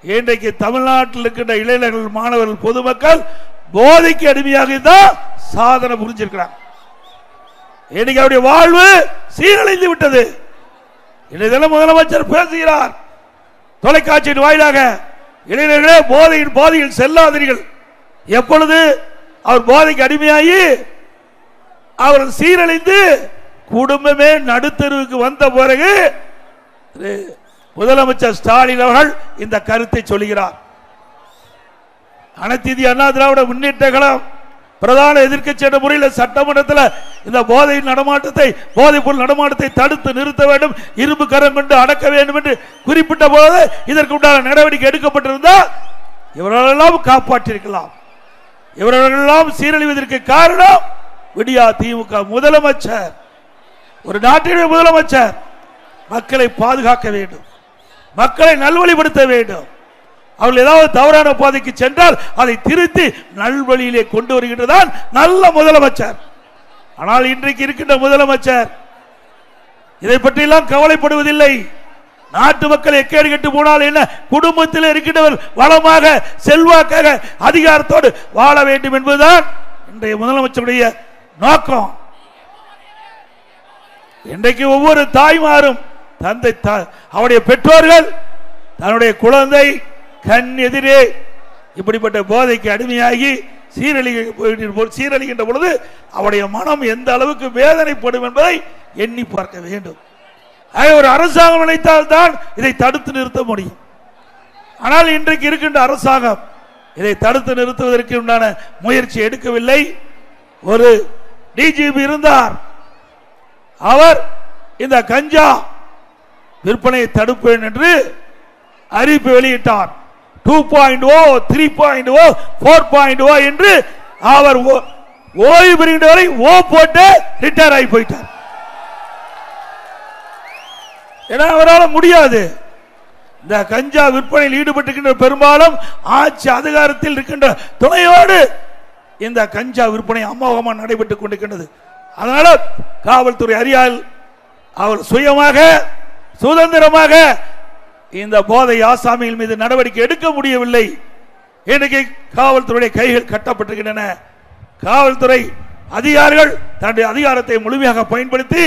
இன்றைக்கு தமிழ்நாட்டில் இருக்கின்ற இளைஞர்கள், மாணவர்கள், பொதுமக்கள் போதைக்கு அடிமையாக தான் சாதனை புரிஞ்சிருக்கிறாங்க. இன்னைக்கு அவருடைய வாழ்வு சீரழிந்து விட்டது. இன்றைய முதலமைச்சர் பேசுகிறார் தொலைக்காட்சியின் வாயிலாக, இளைஞர்களே போதையில் செல்லாதீர்கள். எப்பொழுது அவர் போதைக்கு அடிமையாகி அவர் சீரழிந்து குடும்பமே நடுத்தருவுக்கு வந்த பிறகு முதலமைச்சர் ஸ்டாலின் அவர்கள் இந்த கருத்தை சொல்கிறார். அனைத்து இந்திய அண்ணா திராவிட முன்னேற்ற கழகம் பிரதான எதிர்க்கட்சி என்ற முறையில் சட்டமன்றத்தில் இந்த போதையின் நடமாட்டத்தை, போதைப் பொருள் நடமாட்டத்தை தடுத்து நிறுத்த வேண்டும், இரும்பு கரம் கொண்டு அடக்க வேண்டும் என்று குறிப்பிட்ட போது இதற்கு உண்டான நடவடிக்கை எடுக்கப்பட்டிருந்தால் இவர்களெல்லாம் காப்பாற்றிருக்கலாம். இவர்களெல்லாம் சீரழிவதற்கு காரணம் விடியா திமுக முதலமைச்சர். ஒரு நாட்டினுடைய முதலமைச்சர் மக்களை பாதுகாக்க வேண்டும், மக்களை நல்வழிப்படுத்த வேண்டும். அவர்கள் ஏதாவது தவறான பாதைக்கு சென்றால் அதை திருத்தி நல்வழியிலே கொண்டு வருகின்றதான் நல்ல முதலமைச்சர். ஆனால் இன்றைக்கு இருக்கின்ற முதலமைச்சர் இதை பற்றியெல்லாம் கவலைப்படுவதில்லை. நாட்டு மக்கள் எக்கேடு கெட்டு போனால் என்ன, குடும்பத்தில் இருக்கின்றவர் வளமாக செல்வாக்காக அதிகாரத்தோடு வாழ வேண்டும் என்பதுதான் இன்றைய முதலமைச்சருடைய நோக்கம். இன்றைக்கு ஒவ்வொரு தாய்மாரும் தந்தை அவருடைய பெற்றோர்கள் தன்னுடைய குழந்தை கண் எதிரே இப்படிப்பட்ட போதைக்கு அடிமையாகி சீரழிகின்ற பொழுது அவருடைய மனம் எந்த அளவுக்கு வேதனைப்படும் என்பதை எண்ணி பார்க்க வேண்டும். ஒரு அரசாங்கம் நினைத்தால் தான் இதை தடுத்து நிறுத்த முடியும். ஆனால் இன்றைக்கு இருக்கின்ற அரசாங்கம் இதை தடுத்து நிறுத்துவதற்கு உண்டான முயற்சி எடுக்கவில்லை. ஒரு டிஜிபி இருந்தார், அவர் இந்த கஞ்சா விற்பனையை தடுப்பேன் என்று அறிவிப்பு வெளியிட்டார். 2.0, 3.0, 4.0 என்று அவர் ஓய்வு பெறுகின்ற வரை ஓ போட்டு ரிட்டையர் ஆகி போயிட்டார். ஏன்னா அவரால் முடியாது. இந்த கஞ்சா விற்பனையில் ஈடுபட்டிருக்கின்ற பெரும்பாலும் ஆட்சி அதிகாரத்தில் இருக்கின்ற துணையோடு இந்த கஞ்சா விற்பனை அமோகமாக நடைபெற்றுக் கொண்டிருக்கின்றது. அதனால காவல்துறை அறியால் அவர் சுயமாக சுதந்திரமாக இந்த போதை ஆசாமிகள் மீது நடவடிக்கை எடுக்க முடியவில்லை. இன்றைக்கு காவல்துறை கைகள் கட்டப்பட்டிருக்கின்றன. காவல்துறை அதிகாரிகள் தன்னுடைய அதிகாரத்தை முழுமையாக பயன்படுத்தி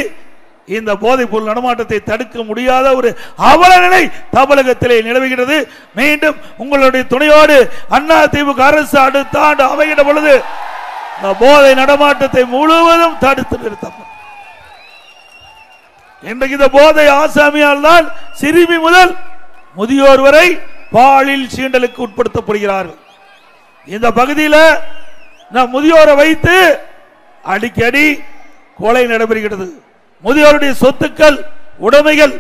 இந்த போதைப் பொருள் நடமாட்டத்தை தடுக்க முடியாத ஒரு அவல நிலை தமிழகத்திலே நிலவுகிறது. மீண்டும் உங்களுடைய துணையோடு அண்ணா திமுக அரசு அடுத்த ஆண்டு அமைகின்ற பொழுது இந்த போதை நடமாட்டத்தை முழுவதும் தடுத்து நிறுத்தப்படும். இன்றைக்கு இந்த போதை ஆசாமியால் தான் சிறுமி முதல் முதியோர் வரை பாலியல் சீண்டலுக்கு உட்படுத்தப்படுகிறார்கள். இந்த பகுதியில் முதியோரை வைத்து அடிக்கடி கொலை நடைபெறுகிறது. முதியோருடைய சொத்துக்கள் உடைமைகள்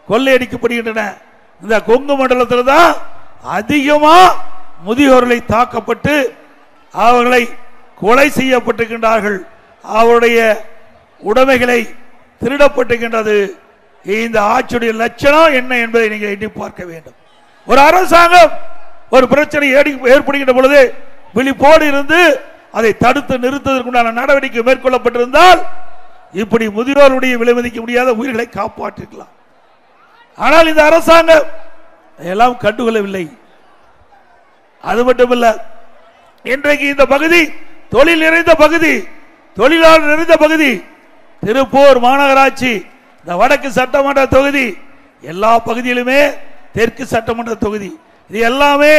கொள்ளையடிக்கப்படுகின்றன. இந்த கொங்கு மண்டலத்தில் தான் அதிகமா முதியோர்களை தாக்கப்பட்டு அவர்களை கொலை செய்யப்பட்டிருக்கின்றார்கள். அவருடைய உடைமைகளை திருடப்பட்டிருக்கின்றது. இந்த ஆட்சியுடைய லட்சணம் என்ன என்பதை நீங்கள் எண்ணி பார்க்க வேண்டும். ஒரு அரசாங்கம் ஒரு பிரச்சனை ஏற்படுகின்ற பொழுது விழிப்போடு இருந்து அதை தடுத்து நிறுத்துவதற்குண்டான நடவடிக்கை மேற்கொள்ளப்பட்டிருந்தால் இப்படி முதியோருடைய விலை மதிக்க முடியாத உயிர்களை காப்பாற்றிருக்கலாம். ஆனால் இந்த அரசாங்கம் எல்லாம் கண்டுகொள்ளவில்லை. அது மட்டுமல்ல, இன்றைக்கு இந்த பகுதி தொழில் நிறைந்த பகுதி, தொழிலாளர் நிறைந்த பகுதி. திருப்பூர் மாநகராட்சி, இந்த வடக்கு சட்டமன்ற தொகுதி, எல்லா பகுதியிலுமே தெற்கு சட்டமன்ற தொகுதி, இது எல்லாமே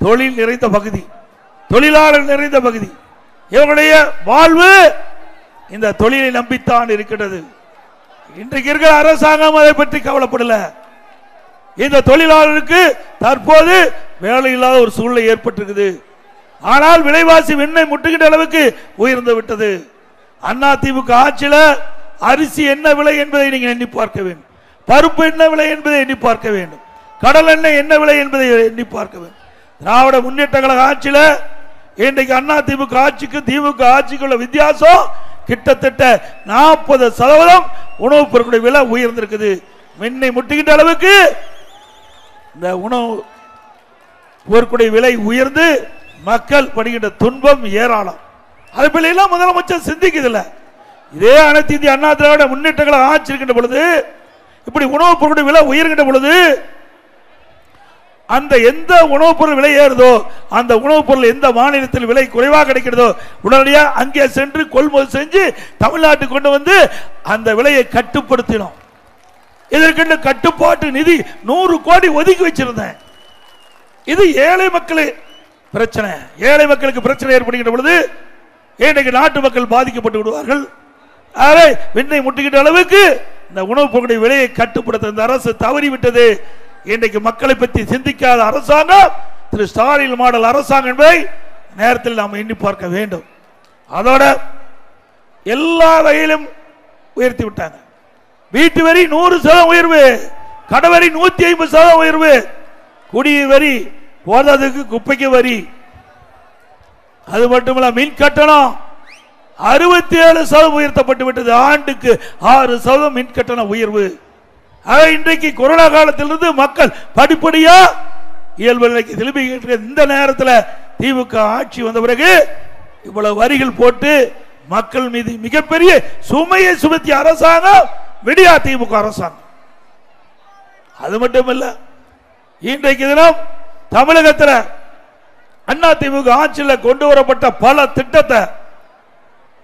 தொழில் நிறைந்த பகுதி, தொழிலாளர் நிறைந்த பகுதி. இவருடைய வாழ்வு இந்த தொழிலை நம்பித்தான் இருக்கிறது. இன்றைக்கு இருக்கிற அரசாங்கம் அதை பற்றி கவலைப்படல. இந்த தொழிலாளருக்கு தற்போது வேலை இல்லாத ஒரு சூழ்நிலை ஏற்பட்டிருக்குது. ஆனால் விலைவாசி விண்ணை முட்டுகின்ற அளவுக்கு உயர்ந்து விட்டது. அண்ணா திமுக ஆட்சியில் அரிசி என்ன விலை என்பதை நீங்கள் எண்ணி பார்க்க வேண்டும், பருப்பு என்ன விலை என்பதை எண்ணி பார்க்க வேண்டும், கடல் எண்ணெய் என்ன விலை என்பதை எண்ணி பார்க்க வேண்டும். திராவிட முன்னேற்ற கழக ஆட்சியில் இன்றைக்கு அண்ணா திமுக ஆட்சிக்கு திமுக ஆட்சிக்கு உள்ள வித்தியாசம் கிட்டத்தட்ட 40% உணவுப் பொருட்களுடைய விலை உயர்ந்திருக்குது. மின்னை முட்டுகின்ற அளவுக்கு இந்த உணவு பொருட்களுடைய விலை உயர்ந்து மக்கள் படுகின்ற துன்பம் ஏராளம். அதை பற்றியெல்லாம் முதலமைச்சர் சிந்திக்குதில்ல. இதே அனைத்து இந்திய அண்ணா திராவிட முன்னேற்ற கழகம் ஆட்சி இருக்கின்ற பொழுது, இப்படி உணவுப் பொருட்களுடைய விலை உயர்கின்ற பொழுது அந்த எந்த உணவுப் பொருள் விலை ஏறுதோ அந்த உணவுப் பொருள் எந்த மாநிலத்தில் விலை குறைவாக கிடைக்கிறதோ உடனடியாக அங்கே சென்று கொள்முதல் செஞ்சு தமிழ்நாட்டுக்கு கொண்டு வந்து அந்த விலையை கட்டுப்படுத்தினோம். இதற்கென்று கட்டுப்பாட்டு நிதி 100 கோடி ஒதுக்கி வச்சிருந்தேன். இது ஏழை மக்கள் பிரச்சனை. ஏழை மக்களுக்கு பிரச்சனை ஏற்படுகின்ற பொழுது இன்றைக்கு நாட்டு மக்கள் பாதிக்கப்பட்டு விடுவார்கள். விண்ணை முட்டுகின்ற அளவுக்கு இந்த உணவுப் பொருளுடைய விலையை கட்டுப்படுத்த இந்த அரசு தவறிவிட்டது. இன்றைக்கு மக்களை பற்றி சிந்திக்காத அரசாங்கம் திரு ஸ்டாலின் மாடல் அரசாங்கம் என்பதை நேரத்தில் நாம் எண்ணி பார்க்க வேண்டும். அதோட எல்லா வகையிலும் உயர்த்தி விட்டாங்க. வீட்டு வரி 100% உயர்வு, கடவரி 150% உயர்வு, குடிநீர் வரி போதாதுக்கு குப்பைக்கு வரி, அது மட்டுமல்ல மின் கட்டணம் 67% உயர்த்தப்பட்டு விட்டது. ஆண்டுக்கு 6% மின் கட்டண உயர்வு. இன்றைக்கு கொரோனா காலத்திலிருந்து மக்கள் படிப்படியா இயல்பு நிலைக்கு திரும்பி இந்த நேரத்தில் திமுக ஆட்சி வந்த பிறகு இவ்வளவு வரிகள் போட்டு மக்கள் மீது மிகப்பெரிய சுமையை சுமத்திய அரசாங்கம் விடியா திமுக அரசாங்கம். அது மட்டுமல்ல, இன்றைக்கு தினம் தமிழகத்தில் அண்ணா திமுக ஆட்சியில் கொண்டு வரப்பட்ட பல திட்டத்தை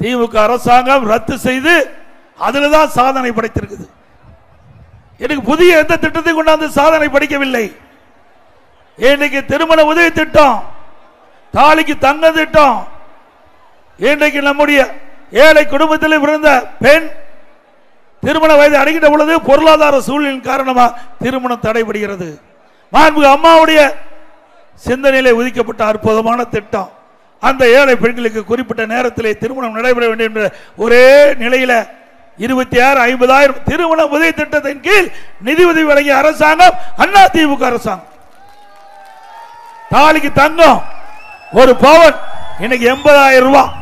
திமுக அரசாங்கம் ரத்து செய்து அதில் தான் சாதனை படைத்திருக்குது. எனக்கு புதிய எந்த திட்டத்தை கொண்டாந்து சாதனை படைக்கவில்லை. இன்றைக்கு திருமண உதவி திட்டம், தாலிக்கு தங்க திட்டம், இன்றைக்கு நம்முடைய ஏழை குடும்பத்தில் பிறந்த பெண் திருமண வயது அடைகின்ற பொழுது பொருளாதார சூழலின் காரணமாக திருமணம் தடைபடுகிறது. மாண்புமிகு அம்மாவுடைய சிந்தனையிலே ஒதுக்கப்பட்ட அற்புதமான திட்டம். அந்த ஏழை பெண்களுக்கு குறிப்பிட்ட நேரத்திலே திருமணம் நடைபெற வேண்டும் என்ற ஒரே நிலையில 26,50,000 திருமண உதவி திட்டத்தின் கீழ் நிதி உதவி வழங்கிய அரசாங்கம் அண்ணா திமுக அரசாங்கம். தாலிக்கு தங்கம் ஒரு பவுன் இன்னைக்கு 80,000 ரூபாய்.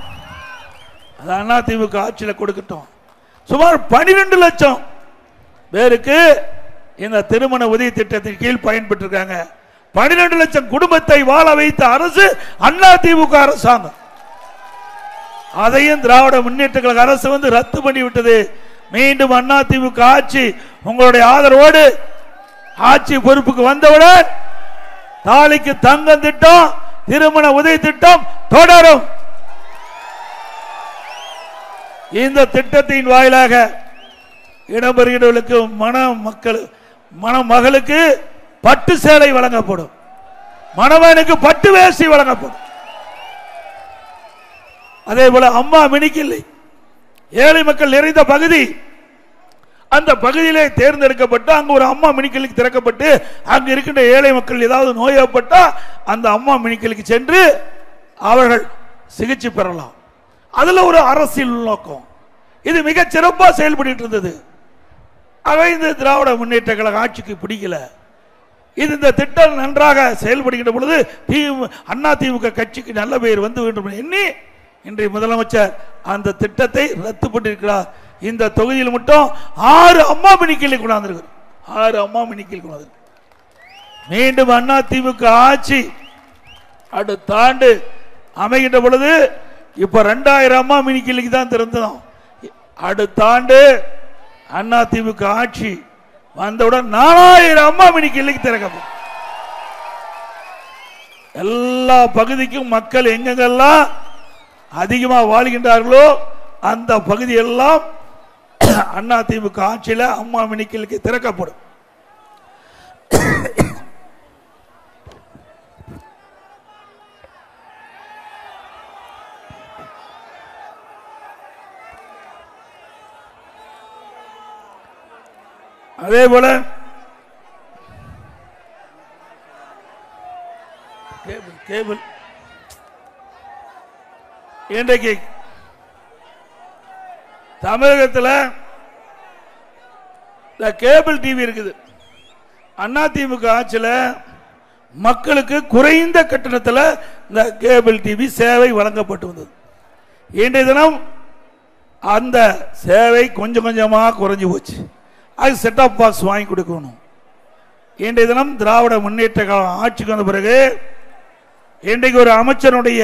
அது அண்ணா திமுக ஆட்சியில் கொடுக்கட்டும். சுமார் 12 லட்சம் பேருக்கு இந்த திருமண உதவி திட்டத்தின் கீழ் பயன்பெற்றிருக்காங்க. 12 லட்சம் குடும்பத்தை வாழ வைத்த அரசு அண்ணா திமுக அரசாங்கம். அதையும் திராவிட முன்னேற்ற கழக அரசு வந்து ரத்து பண்ணிவிட்டது. மீண்டும் அண்ணா திமுக ஆட்சி உங்களுடைய ஆதரவோடு ஆட்சி பொறுப்புக்கு வந்தவுடன் தாலிக்கு தங்கம் திட்டம், திருமண உதவி திட்டம் தொடரும். இந்த திட்டத்தின் வாயிலாக இடம்பெறுகிறவர்களுக்கு மணமகளுக்கு பட்டு சேலை வழங்கப்படும், மணவனுக்கு பட்டு வேஷ்டி வழங்கப்படும். அதே போல அம்மா மினிக்கில்லை ஏழை மக்கள் நிறைந்த பகுதி, அந்த பகுதியிலே தேர்ந்தெடுக்கப்பட்டு அங்கு ஒரு அம்மா மினிக்கிளிக்கு திறக்கப்பட்டு அங்கு இருக்கின்ற ஏழை மக்கள் ஏதாவது நோயப்பட்டா அந்த அம்மா மினிக்கிளிக்கு சென்று அவர்கள் சிகிச்சை பெறலாம். அதுல ஒரு அரசியல் நோக்கம். இது மிக சிறப்பாக செயல்பட்டு இருந்தது. அவை இந்த திராவிட முன்னேற்ற கழக ஆட்சிக்கு பிடிக்கல. இது இந்த திட்டம் நன்றாக செயல்படுகின்ற பொழுது அண்ணா திமுக கட்சிக்கு நல்ல பெயர் வந்து வேண்டும் எண்ணி இன்றைய முதலமைச்சர் அந்த திட்டத்தை ரத்து பண்ணியிருக்கிறார். இந்த தொகுதியில் மட்டும் 6 அம்மா மினிக்கிளை கொண்டாந்திருக்கிறார். 6 அம்மா மினிக்கிளை கொண்டாந்து மீண்டும் அண்ணா திமுக ஆட்சி அடுத்த ஆண்டு அமைகின்ற பொழுது இப்ப 2000 அம்மா மினிக்கிளைக்கு தான் திறந்தோம். அடுத்த ஆண்டு அண்ணா திமுக ஆட்சி வந்தவுடன் 4000 அம்மா மினிக்கிளைக்கு திறக்கப்படும். எல்லா பகுதிக்கும் மக்கள் எங்கெங்கெல்லாம் அதிகமாக வாழ்கின்றார்களோ அந்த பகுதியெல்லாம் அண்ணா திமுக ஆட்சியில் அம்மா மினிக்கிளுக்கு திறக்கப்படும். அதே போல கேபிள் இன்றைக்கு தமிழகத்தில் கேபிள் டிவி இருக்குது. அண்ணா திமுக ஆட்சியில் மக்களுக்கு குறைந்த கட்டணத்தில் இந்த கேபிள் டிவி சேவை வழங்கப்பட்டு வந்தது. இன்றைய தினம் அந்த சேவை கொஞ்சம் கொஞ்சமாக குறைஞ்சி போச்சு. அது செட்டாப் பாக்ஸ் வாங்கி கொடுக்கணும். இன்றைய தினம் திராவிட முன்னேற்ற கழகம் ஆட்சிக்கு வந்த பிறகு இன்றைக்கு ஒரு அமைச்சருடைய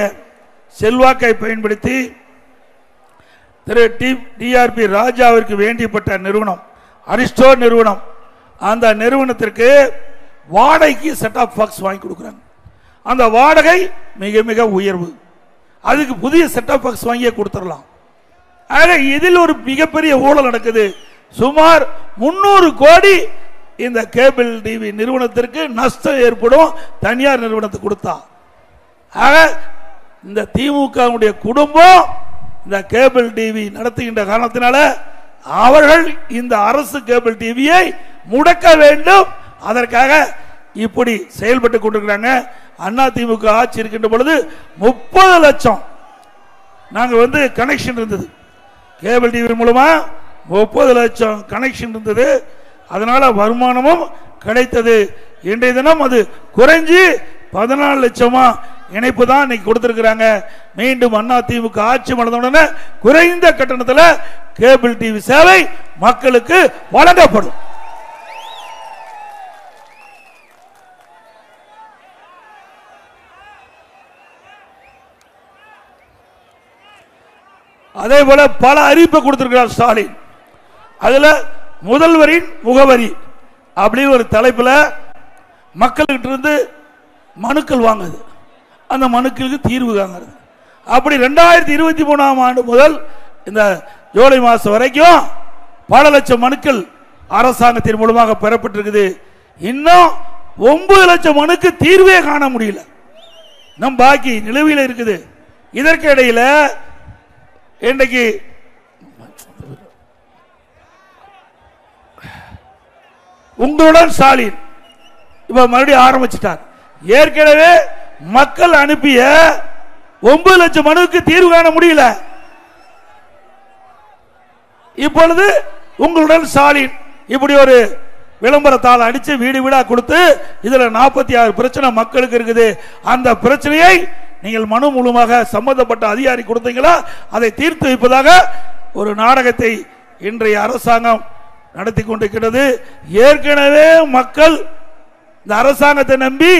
செல்வாக்கை பயன்படுத்தி திரு டிஆர்பி ராஜாவிற்கு வேண்டியப்பட்ட நிறுவனம் அரிஸ்டோ நிறுவனம், அந்த நிறுவனத்திற்கு வாடகைக்கு செட் ஆஃப் பாக்ஸ் வாங்கி கொடுக்குறாங்க. அந்த வாடகை மிக மிக உயர்வு. அதுக்கு புதிய செட் ஆஃப் பாக்ஸ் வாங்கியே கொடுத்துடலாம். ஆக இதில் ஒரு மிகப்பெரிய ஊழல் நடக்குது. சுமார் 300 கோடி இந்த கேபிள் டிவி நிறுவனத்திற்கு நஷ்டம் ஏற்படும் தனியார் நிறுவனத்துக்கு கொடுத்தா. ஆக இந்த திமுக குடும்பம் இந்த கேபிள் டிவி நடத்துகின்ற காரணத்தினால அவர்கள் இந்த அரசு கேபிள் டிவியை முடக்க வேண்டும். அதற்காக இப்படி செயல்பட்டு கொண்டிருக்கிறாங்க. அண்ணா திமுக ஆட்சி இருக்கின்ற பொழுது 30 லட்சம் நாங்கள் கனெக்ஷன் இருந்தது. கேபிள் டிவி மூலமா 30 லட்சம் கனெக்ஷன் இருந்தது. அதனால வருமானமும் கிடைத்தது. இன்றைய தினம் அது குறைஞ்சி 14 லட்சமா இணைப்பு தான் இன்னைக்கு கொடுத்திருக்கிறாங்க. மீண்டும் அண்ணா திமுக ஆட்சி நடந்தவுடனே குறைந்த கட்டணத்தில் கேபிள் டிவி சேவை மக்களுக்கு வழங்கப்படும். அதே போல பல அறிவிப்பை கொடுத்திருக்கிறார் ஸ்டாலின். அதுல முதல்வரின் முகவரி அப்படின்னு ஒரு தலைப்பில் மக்கள்கிட்ட இருந்து மனுக்கள் வாங்குது, அந்த மனுக்களுக்கு தீர்வு காங்கிறது. அப்படி 2023ஆம் ஆண்டு முதல் இந்த ஜூலை மாசம் வரைக்கும் பல லட்சம் மனுக்கள் அரசாங்கத்தின் மூலமாக பெறப்பட்டிருக்குது. இன்னும் 9 லட்சம் மனுக்கு தீர்வே காண முடியல, நம் பாக்கி நிலுவையில் இருக்குது. இதற்கு இடையில இன்றைக்கு உங்களுடன் ஸ்டாலின் இப்ப மறுபடியும் ஆரம்பிச்சிட்டார். ஏற்கனவே மக்கள் அனுப்பிய 9 லட்சம் மனுவுக்கு தீர்வு காண முடியல. இப்பொழுது உங்களுடன் ஸ்டாலின் இப்படி ஒரு விளம்பரத்தால் அடிச்சு வீடு வீடா கொடுத்து இதுல 46 பிரச்சனை மக்களுக்கு இருக்குது. அந்த பிரச்சனையை நீங்கள் மனு மூலமாக சம்பந்தப்பட்ட அதிகாரி கொடுத்தீங்களா, அதை தீர்த்து வைப்பதாக ஒரு நாடகத்தை இன்றைய அரசாங்கம் நடத்தி கொண்டிருக்கிறது. ஏற்கனவே மக்கள் இந்த அரசாங்கத்தை நம்பி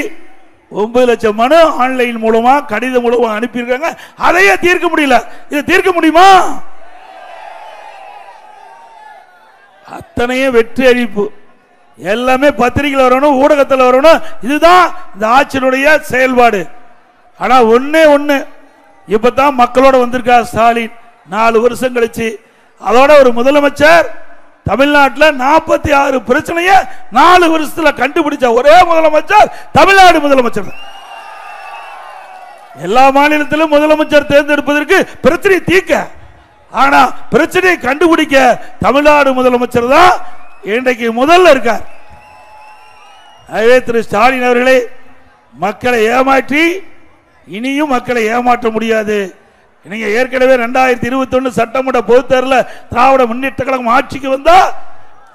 9 லட்சம் மனு ஆன்லைன் மூலமா கடிதம் மூலமா அனுப்பியிருக்காங்க. அதையே தீர்க்க முடியல. இதை தீர்க்க முடியுமா? அத்தனையே வெற்றி அறிவிப்பு, எல்லாமே பத்திரிகையில் வரணும், ஊடகத்தில் வரணும். இதுதான் இந்த ஆட்சியினுடைய செயல்பாடு. ஆனா ஒண்ணு இப்பதான் மக்களோட வந்திருக்கார் ஸ்டாலின் 4 வருஷம் கழிச்சு. அதோட ஒரு முதலமைச்சர் தமிழ்நாட்டில் 46 பிரச்சனையை 4 வருஷத்துல கண்டுபிடிச்ச ஒரே முதலமைச்சர் தமிழ்நாடு முதலமைச்சர். எல்லா மாநிலத்திலும் முதலமைச்சர் தேர்ந்தெடுப்பதற்கு பிரச்சனை தீர்க்க, ஆனா பிரச்சனையை கண்டுபிடிக்க தமிழ்நாடு முதலமைச்சர் தான் இன்றைக்கு முதல்ல இருக்கார். திரு ஸ்டாலின் அவர்களே, மக்களை ஏமாற்றி இனியும் மக்களை ஏமாற்ற முடியாது. நீங்க ஏற்கனவே 2021 சட்டமன்ற பொதுத் தேர்தலில் திராவிட முன்னேற்ற கழகம் ஆட்சிக்கு வந்தா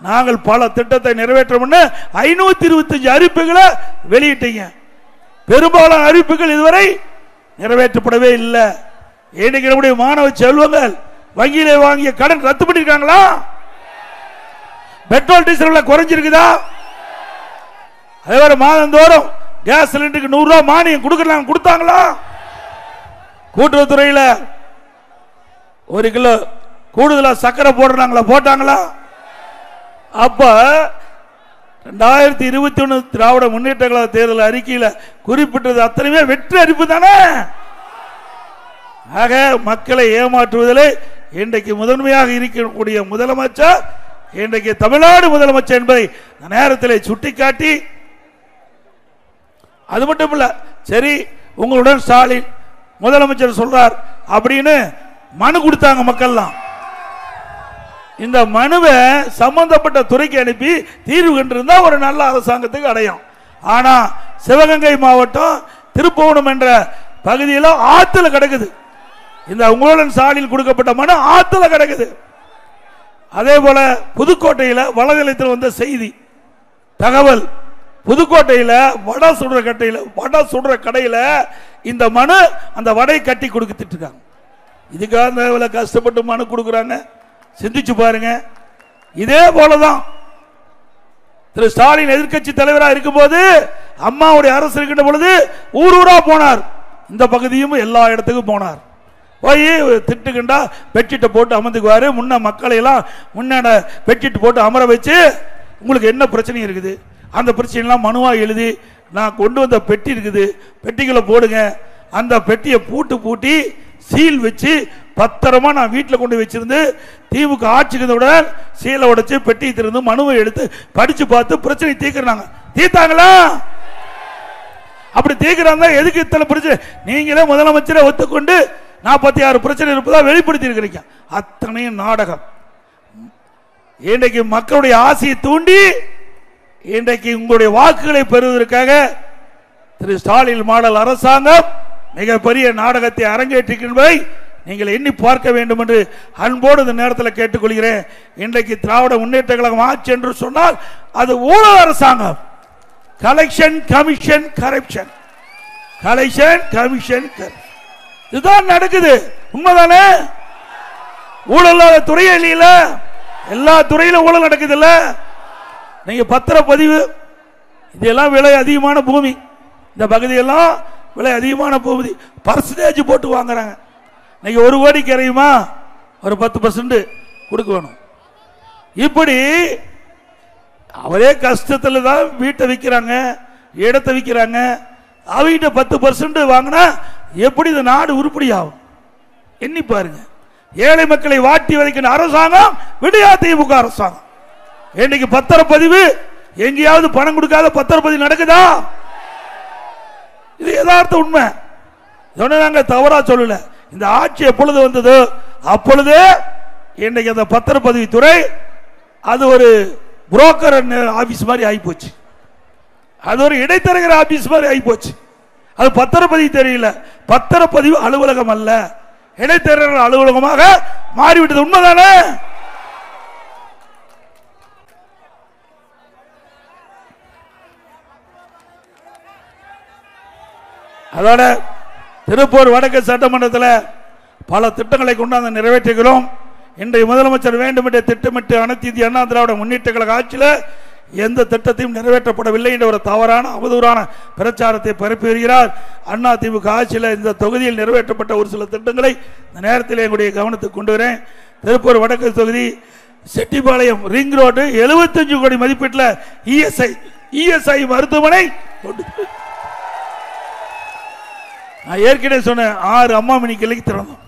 நாங்கள் பல திட்டத்தை நிறைவேற்ற 525 அறிவிப்புகளை வெளியிட்டீங்க. பெரும்பாலான அறிவிப்புகள் இதுவரை நிறைவேற்றப்படவே இல்லை. இன்னைக்கு நம்முடைய மாணவ செல்வங்கள் வங்கியிலே வாங்கிய கடன் ரத்து பண்ணிருக்காங்களா? Petrol diesel குறைஞ்சிருக்குதா? அதே மாதிரி மாதந்தோறும் கேஸ் சிலிண்டருக்கு 100 ரூபாய் மானியம் கொடுத்தாங்களா? கூட்டுறவுத்துறையில் 1 கிலோ கூடுதலா சக்கரை போட்டாங்களா? அப்ப 2021 திராவிட முன்னேற்ற கழக தேர்தல் அறிக்கையில் குறிப்பிட்டது அத்தனையுமே வெற்றி அறிவிப்பு தானே. ஆக மக்களை ஏமாற்றுவதிலே இன்றைக்கு முதன்மையாக இருக்கக்கூடிய முதலமைச்சர் இன்றைக்கு தமிழ்நாடு முதலமைச்சர் என்பதை நேரத்தில் சுட்டிக்காட்டி, அது மட்டும் இல்ல, சரி உங்களுடன் ஸ்டாலின் முதலமைச்சர் சொல்றார் அப்படின்னு மனு கொடுத்தாங்க மக்கள்லாம். இந்த மனுவை சம்பந்தப்பட்ட துறைக்கு அனுப்பி தீர்வு கண்டிருந்தா ஒரு நல்ல அரசாங்கத்துக்கு அடையும். ஆனா சிவகங்கை மாவட்டம் திருப்புவனம் என்ற பகுதியில் ஆத்துல கிடக்குது. இந்த உங்களுடன் ஸ்டாலின் கொடுக்கப்பட்ட மனு ஆத்துல கிடக்குது. அதே போல புதுக்கோட்டையில் வலதளத்தில் வந்த செய்தி தகவல், புதுக்கோட்டையில் வடை சுடுற கடையில் இந்த மனு அந்த வடை கட்டி கொடுத்துட்டு இருக்காங்க. இதுக்காக கஷ்டப்பட்டு மனு கொடுக்குறாங்க, சிந்திச்சு பாருங்க. இதே போலதான் திரு ஸ்டாலின் எதிர்கட்சி தலைவராக இருக்கும்போது அம்மாவுடைய அரசு இருக்கின்ற பொழுது ஊரூரா போனார். இந்த பகுதியும் எல்லா இடத்துக்கும் போனார். போய் திட்டுக்கிண்டா பெட்ஷீட்டை போட்டு அமர்ந்துக்குவாரு. முன்ன மக்களை எல்லாம் முன்ன பெட்ஷீட் போட்டு அமர வச்சு உங்களுக்கு என்ன பிரச்சனை இருக்குது, அந்த பிரச்சனைலாம் மனுவாக எழுதி நான் கொண்டு வந்த பெட்டி இருக்குது, பெட்டிகளை போடுங்க. அந்த பெட்டியை பூட்டி சீல் வச்சு பத்திரமா நான் வீட்டில் கொண்டு வச்சிருந்து திமுக ஆட்சிக்கிறதுடன் சீலை உடைச்சு பெட்டி திறந்து மனுவை எடுத்து படிச்சு பார்த்து பிரச்சனை தீர்க்கிறாங்க. தீர்த்தாங்களா? அப்படி தீர்க்கிறாங்க. எதுக்கு இத்தனை பிரச்சனை? நீங்களே முதலமைச்சரை ஒத்துக்கொண்டு 46 பிரச்சனை இருப்பதா வெளிப்படுத்தி இருக்கிறீங்க. அத்தனையும் நாடகம். இன்றைக்கு மக்களுடைய ஆசையை தூண்டி இன்றைக்கு உங்களுடைய வாக்குகளை பெறுவதற்காக திரு ஸ்டாலின் மாடல் அரசாங்கம் மிகப்பெரிய நாடகத்தை அரங்கேற்றிருக்கின்றதை நீங்கள் எண்ணி பார்க்க வேண்டும் என்று அன்போடு இந்த நேரத்தில் கேட்டுக்கொள்கிறேன். இன்றைக்கு திராவிட முன்னேற்ற கழகம் ஆட்சி என்று சொன்னால் அது ஊழல் அரசாங்கம். Collection commission corruption, collection commission இதுதான் நடக்குது. உண்மைதானே? ஊழல் துறையே இல்லையில, எல்லா துறையிலும் ஊழல் நடக்குது இல்ல. நீங்க பத்திரப்பதிவு இதெல்லாம் விலை அதிகமான பூமி, இந்த பகுதியெல்லாம் விலை அதிகமான பூமி, பர்சன்டேஜ் போட்டு வாங்குறாங்க. இன்னைக்கு 1 கோடிக்கு இறையுமா ஒரு 10% கொடுக்க வேணும். இப்படி அவரே கஷ்டத்தில் தான் வீட்டை விற்கிறாங்க, இடத்தை விற்கிறாங்க. அவங்க 10% வாங்கினா எப்படி இந்த நாடு உருப்படி ஆகும்? எண்ணி பாருங்க. ஏழை மக்களை வாட்டி வதைக்கின்ற அரசாங்கம் விடியா திமுக அரசாங்கம். இன்னைக்கு பத்திரப்பதிவு எங்கேயாவது பணம் கொடுக்காத பத்திரப்பதிவு நடக்குதா? இது யதார்த்த உண்மை. நாங்க தவறா சொல்லல. இந்த ஆட்சி எப்பொழுது வந்ததோ அப்பொழுது இன்னைக்கு அந்த பத்திரப்பதிவு துறை அது ஒரு புரோக்கர் ஆபீஸ் மாதிரி ஆகிப்போச்சு. அது ஒரு இடைத்தரகர் ஆபீஸ் மாதிரி ஆகிப்போச்சு. அது பத்திரப்பதிவு தெரியல, பத்திரப்பதிவு அலுவலகம் அல்ல, இடைத்தரகர் அலுவலகமாக மாறிவிட்டது. உண்மைதானே? அதோட திருப்பூர் வடக்கு சட்டமன்றத்தில் பல திட்டங்களை கொண்டாந்து நிறைவேற்றுகிறோம். இன்றைய முதலமைச்சர் வேண்டும் என்று திட்டமிட்டு அனைத்து இந்திய அண்ணா திராவிட முன்னேற்ற கழக ஆட்சியில் எந்த திட்டத்தையும் நிறைவேற்றப்படவில்லை என்ற ஒரு தவறான அவதூறான பிரச்சாரத்தை பரப்பி வருகிறார். அண்ணா திமுக ஆட்சியில் இந்த தொகுதியில் நிறைவேற்றப்பட்ட ஒரு சில திட்டங்களை இந்த நேரத்தில் எங்களுடைய கவனத்துக்கு கொண்டு வரேன். திருப்பூர் வடக்கு தொகுதி செட்டிப்பாளையம் ரிங் ரோடு 75 கோடி மதிப்பீட்டில் இஎஸ்ஐ மருத்துவமனை நான் ஏற்கனவே சொன்னேன். 6 அம்மா மினி கிளைக்கு திறந்தோம்.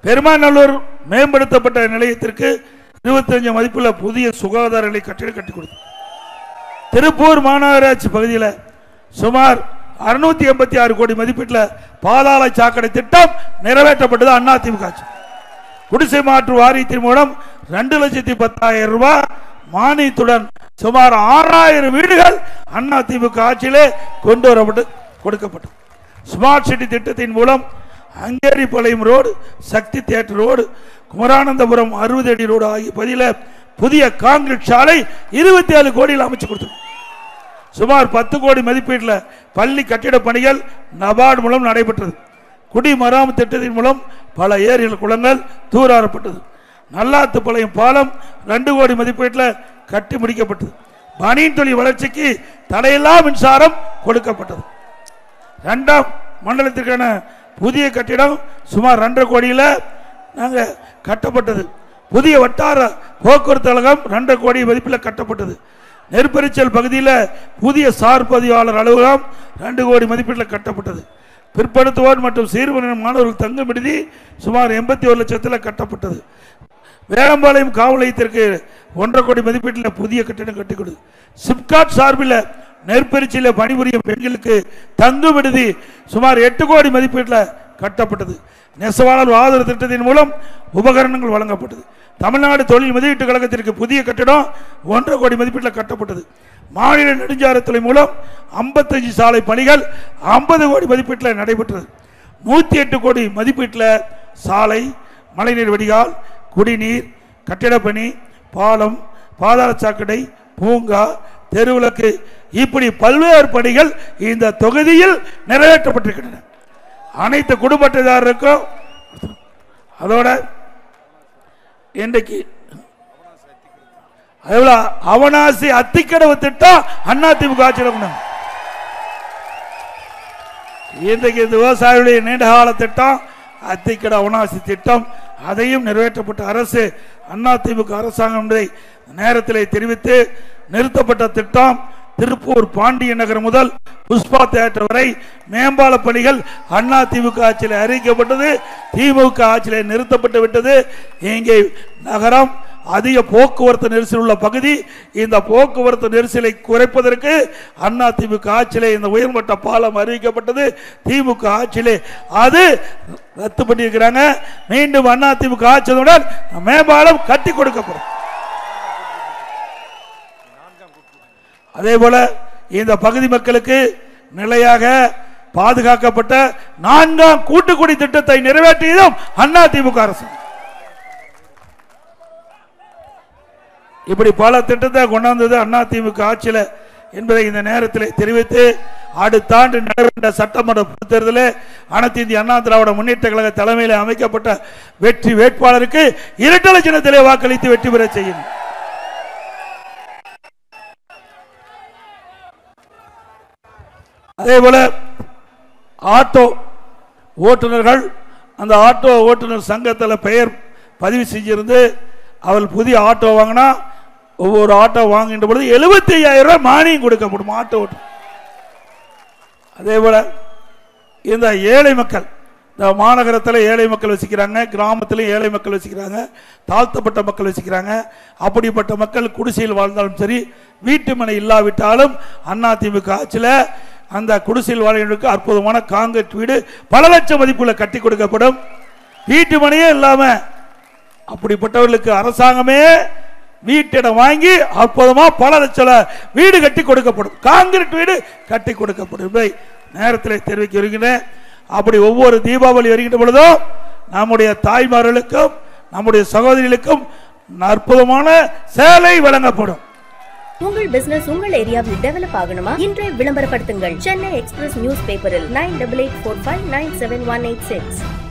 பெருமாநல்லூர் மேம்படுத்தப்பட்ட நிலையத்திற்கு 25 மதிப்புள்ள புதிய சுகாதார நிலை கட்டிடம் கட்டி கொடுத்தோம். திருப்பூர் மாநகராட்சி பகுதியில் சுமார் 686 கோடி மதிப்பீட்டில் பாதாள சாக்கடை திட்டம் நிறைவேற்றப்பட்டது அண்ணா திமுக ஆட்சி. குடிசை மாற்று வாரியத்தின் மூலம் 2,10,000 ரூபாய் மானியத்துடன் சுமார் 6000 வீடுகள் அண்ணா திமுக ஆட்சியிலே கொண்டு வரப்பட்டு கொடுக்கப்பட்டது. ஸ்மார்ட் சிட்டி திட்டத்தின் மூலம் அங்கேரிபாளையம் ரோடு, சக்தி தியேட்டர் ரோடு, குமரானந்தபுரம் 60 அடி ரோடு ஆகிய பகுதியில் புதிய கான்கிரீட் சாலை 27 கோடியில் அமைச்சு கொடுத்தோம். சுமார் 10 கோடி மதிப்பீட்டில் பள்ளி கட்டிட பணிகள் நபார்டு மூலம் நடைபெற்றது. குடிமராமத்து திட்டத்தின் மூலம் பல ஏரிகள் குளங்கள் தூராறப்பட்டது. நல்லாத்துப்பாளையம் பாலம் 2 கோடி மதிப்பீட்டில் கட்டி முடிக்கப்பட்டது. பனியன் தொழில் வளர்ச்சிக்கு தடையில்லா மின்சாரம் கொடுக்கப்பட்டது. 2ஆம் மண்டலத்திற்கான புதிய கட்டிடம் சுமார் 2.5 கோடியில் நாங்கள் கட்டப்பட்டது. புதிய வட்டார போக்குவரத்து கழகம் 2 கோடி மதிப்பில் கட்டப்பட்டது. நெற்பரிச்சல் பகுதியில் புதிய சார் பதிவாளர் அலுவலகம் 2 கோடி மதிப்பீட்டில் கட்டப்பட்டது. பிற்படுத்துவோர் மற்றும் சீர்மறை மாணவர்கள் தங்கும் விடுதி சுமார் 81 லட்சத்தில் கட்டப்பட்டது. வேளம்பாளையம் காவல் நிலையத்திற்கு 1.5 கோடி மதிப்பீட்டில் புதிய கட்டிடம் கட்டிக் கொடுது. சிப்காட் சார்பில் நெற்பரிச்சலில் பணிபுரியும் பெண்களுக்கு தங்கும் விடுதி சுமார் 8 கோடி மதிப்பீட்டில் கட்டப்பட்டது. நெசவாளர் ஆதரவு திட்டத்தின் மூலம் உபகரணங்கள் வழங்கப்பட்டது. தமிழ்நாடு தொழில் முதலீட்டு கழகத்திற்கு புதிய கட்டிடம் 1.5 கோடி மதிப்பீட்டில் கட்டப்பட்டது. மாநில நெடுஞ்சாலைத்துறை மூலம் 55 சாலை பணிகள் 50 கோடி மதிப்பீட்டில் நடைபெற்றது. 108 கோடி மதிப்பீட்டில் சாலை, மழைநீர் வடிகால், குடிநீர், கட்டிடப்பணி, பாலம், பாதாள சாக்கடை, பூங்கா, தெருவிளக்கு இப்படி பல்வேறு பணிகள் இந்த தொகுதியில் நிறைவேற்றப்பட்டிருக்கின்றன. அனைத்து குடும்ப அட்டைதாரருக்கும். அதோட இன்றைக்கு அவனாசி அத்திக்கடவு திட்டம் அண்ணா திமுக ஆட்சியில் இன்றைக்கு இந்த விவசாயிகளுடைய நீண்டகால திட்டம் அத்திக்கட அவனாசி திட்டம் அதையும் நிறைவேற்றப்பட்ட அரசு அண்ணா திமுக அரசாங்கம் என்பதை நேரத்தில் தெரிவித்து நிறுத்தப்பட்ட திட்டம் திருப்பூர் பாண்டிய நகர் முதல் புஷ்பா தியேட்டர் வரை மேம்பால பணிகள் அண்ணா திமுக ஆட்சியில் அறிவிக்கப்பட்டது. திமுக ஆட்சியில் நிறுத்தப்பட்டு விட்டது. இங்கே நகரம் அதிக போக்குவரத்து நெரிசல் உள்ள பகுதி. இந்த போக்குவரத்து நெரிசலை குறைப்பதற்கு அண்ணா திமுக ஆட்சியிலே இந்த உயர்மட்ட பாலம் அறிவிக்கப்பட்டது. திமுக ஆட்சியிலே அது ரத்து பண்ணியிருக்கிறாங்க. மீண்டும் அண்ணா திமுக ஆட்சியுடன் மேம்பாலம் கட்டி கொடுக்கப்படும். அதே போல இந்த பகுதி மக்களுக்கு நிலையாக பாதுகாக்கப்பட்ட 4ஆம் கூட்டுக்குடி திட்டத்தை நிறைவேற்றியதும் அண்ணா திமுக அரசு. இப்படி பல திட்டத்தை கொண்டாந்தது அண்ணா திமுக ஆட்சியில் என்பதை இந்த நேரத்தில் தெரிவித்து, அடுத்த ஆண்டு நடைபெற்ற சட்டமன்ற தேர்தலில் அனைத்து இந்திய அண்ணா திராவிட முன்னேற்ற கழக தலைமையில் அமைக்கப்பட்ட வெற்றி வேட்பாளருக்கு இரட்டை சின்னத்திலே வாக்களித்து வெற்றி பெற செய்யும். அதே போல ஆட்டோ ஓட்டுநர்கள் அந்த ஆட்டோ ஓட்டுநர் சங்கத்தில் பெயர் பதிவு செஞ்சிருந்து அவள் புதிய ஆட்டோ வாங்கினா ஒவ்வொரு ஆட்டோ வாங்குகின்ற பொழுது 75,000 ரூபாய் மானியம் கொடுக்கப்படும் ஆட்டோ ஓட்டு. அதே போல இந்த ஏழை மக்கள், இந்த மாநகரத்தில் ஏழை மக்கள் வசிக்கிறாங்க, கிராமத்திலும் ஏழை மக்கள் வசிக்கிறாங்க, தாழ்த்தப்பட்ட மக்கள் வசிக்கிறாங்க. அப்படிப்பட்ட மக்கள் குடிசையில் வாழ்ந்தாலும் சரி, வீட்டு மனை இல்லாவிட்டாலும் அண்ணா திமுக ஆட்சியில் அந்த குடிசையில் வாழ்கிறவர்களுக்கு அற்புதமான காங்கிரீட் வீடு பல லட்சம் மதிப்புள்ள கட்டி கொடுக்கப்படும். வீட்டு மனையே இல்லாம அப்படிப்பட்டவர்களுக்கு அரசாங்கமே வீட்டிடம் வாங்கி அற்புதமா பல லட்சம் வீடு கட்டி கொடுக்கப்படும். காங்கிரீட் வீடு கட்டி கொடுக்கப்படும். நேரத்தில் தெரிவிக்க வருகிறேன். அப்படி ஒவ்வொரு தீபாவளி வருகின்ற பொழுதும் நம்முடைய தாய்மார்களுக்கும் நம்முடைய சகோதரிகளுக்கும் அற்புதமான சேலை வழங்கப்படும். உங்கள் பிசினஸ் உங்கள் ஏரியாவில் டெவலப் ஆகணுமா? இன்றைய விளம்பரப்படுத்துங்கள். சென்னை எக்ஸ்பிரஸ் நியூஸ் பேப்பரில் 9884597186.